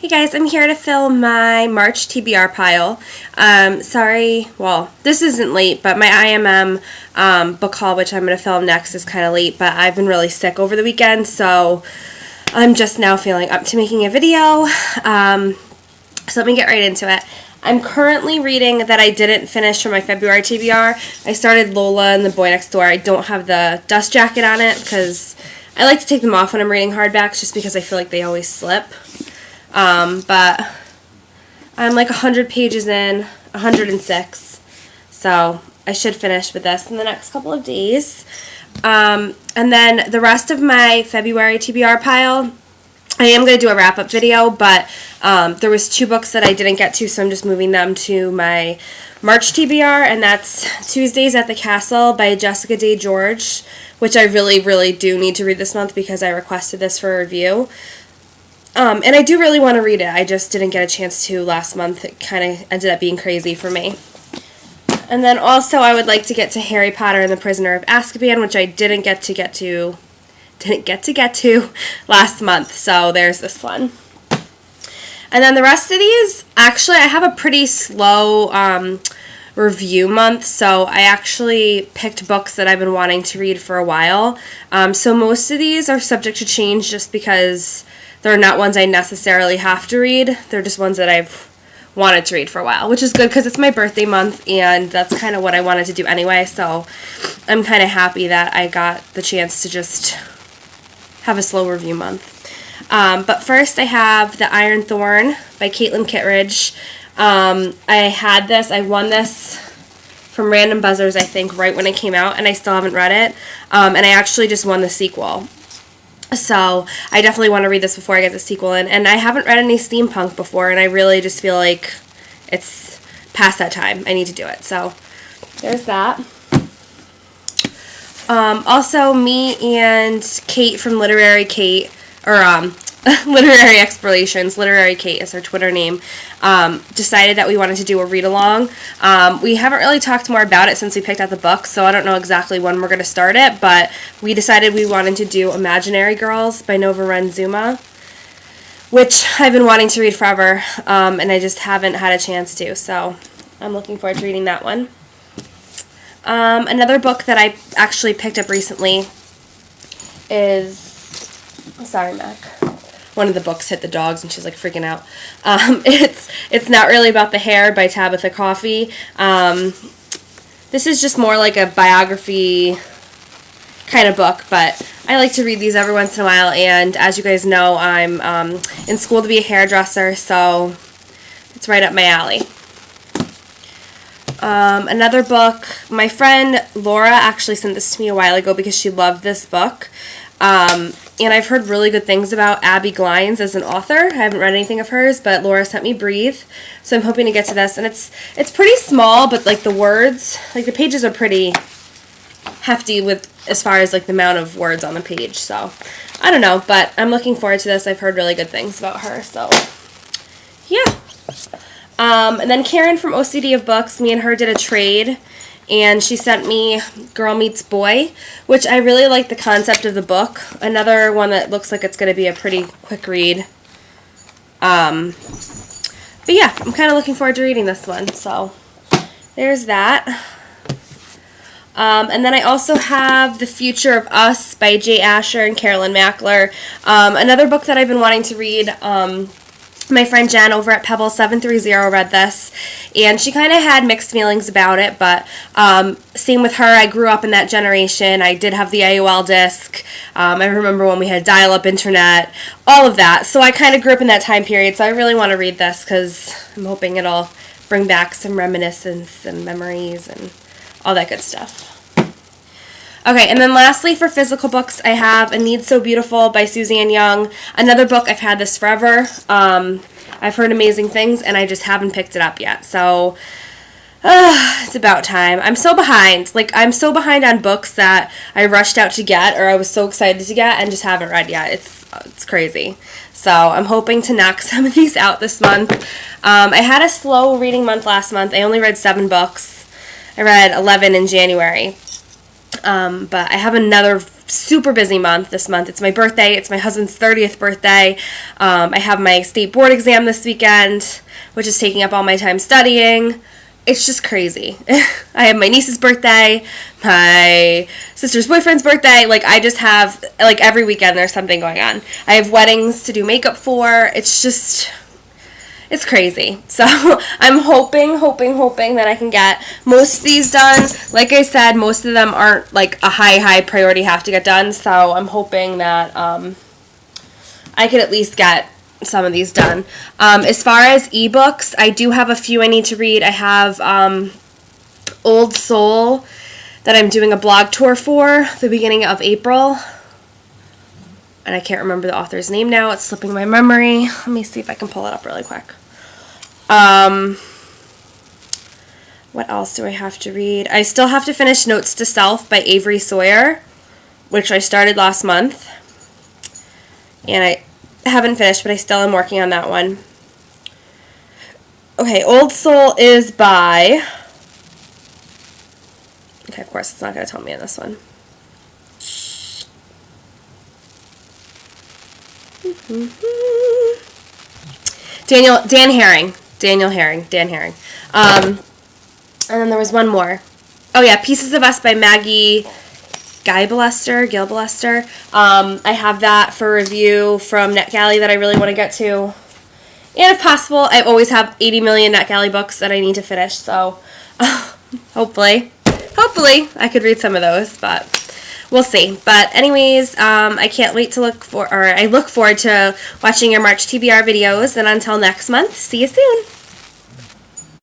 Hey guys, I'm here to fill my March TBR pile. Sorry, well, this isn't late, but my IMM book haul, which I'm going to film next, is kind of late, but I've been really sick over the weekend, so I'm just now feeling up to making a video. So let me get right into it. I'm currently reading that I didn't finish for my February TBR. I started Lola and the Boy Next Door. I don't have the dust jacket on it because I like to take them off when I'm reading hardbacks just because I feel like they always slip. But I'm like 100 pages in, 106, so I should finish with this in the next couple of days. And then the rest of my February TBR pile, I am going to do a wrap-up video, but there was 2 books that I didn't get to, so I'm just moving them to my March TBR, and that's Tuesdays at the Castle by Jessica Day George, which I really, really do need to read this month because I requested this for a review. And I do really want to read it. I just didn't get a chance to last month. It kind of ended up being crazy for me. And then also I would like to get to Harry Potter and the Prisoner of Azkaban, which I didn't get to get to last month. So there's this one. And then the rest of these, actually I have a pretty slow review month, so I actually picked books that I've been wanting to read for a while. So most of these are subject to change just because they're not ones I necessarily have to read. They're just ones that I've wanted to read for a while, which is good because it's my birthday month and that's kind of what I wanted to do anyway, so I'm kind of happy that I got the chance to just have a slow review month. But first I have The Iron Thorn by Caitlin Kittredge. I won this from Random Buzzers, I think, right when it came out, and I still haven't read it. And I actually just won the sequel. So I definitely want to read this before I get the sequel in. And I haven't read any steampunk before, and I really just feel like it's past that time. I need to do it. So there's that. Also, me and Kate from Literary Kate, or Literary Explorations, Literary Kate is her Twitter name, decided that we wanted to do a read-along. We haven't really talked more about it since we picked out the book, so I don't know exactly when we're going to start it, but we decided we wanted to do Imaginary Girls by Nova Ren Zuma, which I've been wanting to read forever, and I just haven't had a chance to, so I'm looking forward to reading that one. Another book that I actually picked up recently is... Sorry, Mac. One of the books hit the dogs and she's like freaking out. It's Not Really About the Hair by Tabitha Coffey. This is just more like a biography kind of book, but I like to read these every once in a while, and as you guys know, I'm in school to be a hairdresser, so it's right up my alley. Another book, my friend Laura actually sent this to me a while ago because she loved this book. And I've heard really good things about Abby Glines as an author. I haven't read anything of hers, but Laura sent me Breathe, so I'm hoping to get to this. And it's pretty small, but like the words, like the pages are pretty hefty with as far as like the amount of words on the page. So I don't know, but I'm looking forward to this. I've heard really good things about her, so yeah. And then Karen from OCD of Books, me and her did a trade, and she sent me Girl Meets Boy, which I really like the concept of the book. Another one that looks like it's going to be a pretty quick read. But yeah, I'm kind of looking forward to reading this one, so there's that. And then I also have The Future of Us by Jay Asher and Carolyn Mackler. Another book that I've been wanting to read. My friend Jen over at Pebble 730 read this, and she kind of had mixed feelings about it, but same with her. I grew up in that generation. I did have the AOL disc. I remember when we had dial-up internet, all of that. So I kind of grew up in that time period, so I really want to read this because I'm hoping it'll bring back some reminiscence and memories and all that good stuff. Okay, and then lastly for physical books, I have A Need So Beautiful by Suzanne Young. Another book, I've had this forever. I've heard amazing things, and I just haven't picked it up yet. So, it's about time. I'm so behind. Like, I'm so behind on books that I rushed out to get, or I was so excited to get, and just haven't read yet. It's crazy. So, I'm hoping to knock some of these out this month. I had a slow reading month last month. I only read 7 books. I read 11 in January. But I have another super busy month this month. It's my birthday. It's my husband's 30th birthday. I have my state board exam this weekend, which is taking up all my time studying. It's just crazy. I have my niece's birthday, my sister's boyfriend's birthday. Like, I just have, like, every weekend there's something going on. I have weddings to do makeup for. It's just, it's crazy. So I'm hoping that I can get most of these done. Like I said, most of them aren't, like, a high priority have to get done. So I'm hoping that I could at least get some of these done. As far as ebooks, I do have a few I need to read. I have Old Soul that I'm doing a blog tour for the beginning of April. And I can't remember the author's name now. It's slipping my memory. Let me see if I can pull it up really quick. What else do I have to read? I still have to finish Notes to Self by Avery Sawyer, which I started last month. And I haven't finished, but I still am working on that one. Okay, Old Soul is by... Okay, of course, it's not going to tell me in this one. Dan Herring. And then there was one more. Oh yeah, Pieces of Us by Maggie Gilbalester. I have that for review from NetGalley that I really want to get to. And if possible, I always have 80 million NetGalley books that I need to finish, so hopefully I could read some of those, but we'll see. But anyways, I can't wait to I look forward to watching your March TBR videos, and until next month, see you soon.